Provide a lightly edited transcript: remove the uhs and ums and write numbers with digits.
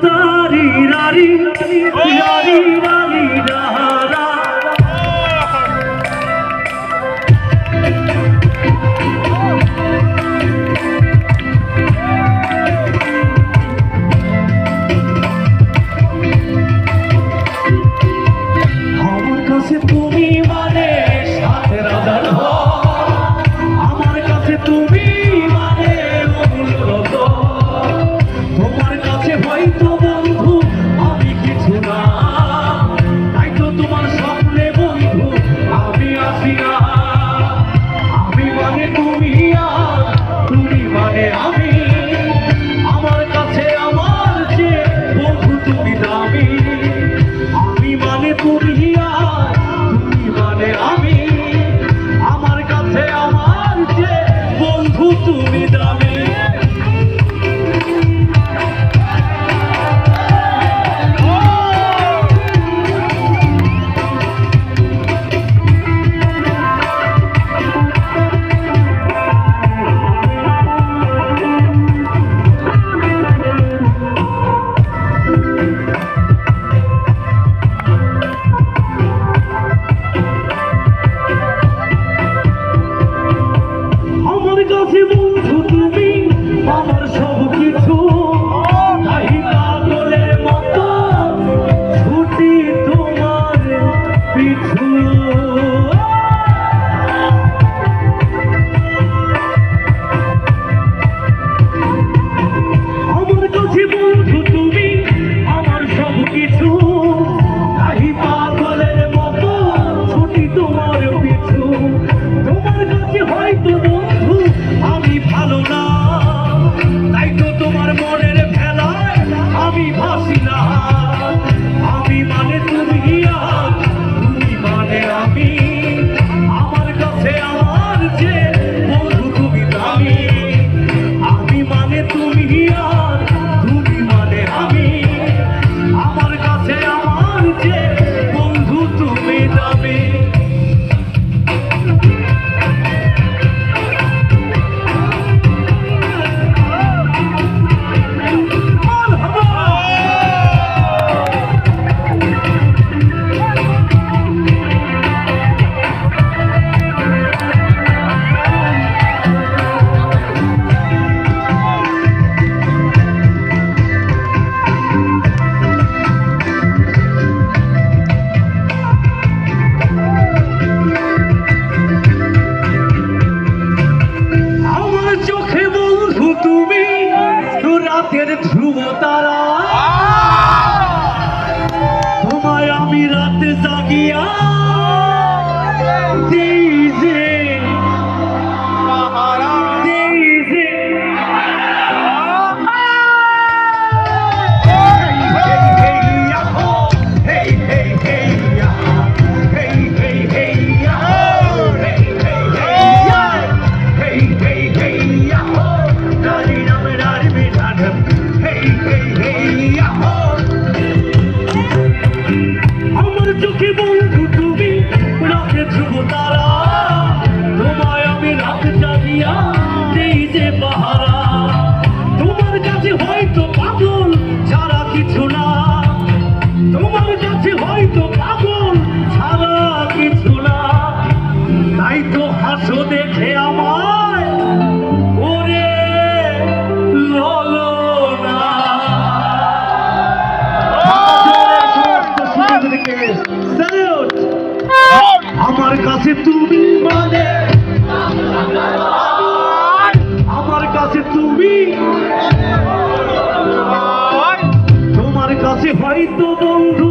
তারি রারি রারি রারি রারা আমার কাছে তুমি মানে সাথে রাজার আমার কাছে তুমি মানে অনুরত তোমার কাছে হয়তো বন্ধু আমি কিছু না তাই তো তোমার স্বপ্নে বন্ধু আমি আসি না আমি মানে তুমি আর তুমি মানে আমি আমার কাছে আমার যে বন্ধু তুমি দামি আমি মানে তুমি আর তুমি মানে আমি আমার কাছে আমার যে বন্ধু তুমি দামি বন্ধু তুমি আমার সব কিছু তাই পাগলের মতো ছুটি তোমার পিছু আমার কাছে বন্ধু তুমি আমার সব কিছু তাই পাগলের মতো ছুটি তোমার পিছু তোমার কাছে হয়তো বন্ধু আমি ভালো না তাই তো তোমার মনের ভেলায় আমি ভাসি না আমি মানে তুমি আর তুমি মানে আমি আমার কাছে আমার যে বন্ধু তুমি দামি আমি মানে তুমি আর তুমি মানে আমি আমার কাছে আমার যে বন্ধু তুমি দামি রাতের ধ্রুব তারা তোমায় আমি রাতে জাগিয়া আমার চোখে বন্ধু তুমি রাতে ধ্রুব তারা তোমায় আমি রাত জাগিয়া দেই যে পাহারা তোমার কাছে হয়তো পাগল ছাড়া কিছু না তোমার কাছে হয়তো পাগল ছাড়া কিছু না তাই তো হাসো দেখে আমায় ওরে ললনা আমার কাছে তুমি মানে আমার কাছে তুমি তোমার কাছে হয়তো বন্ধু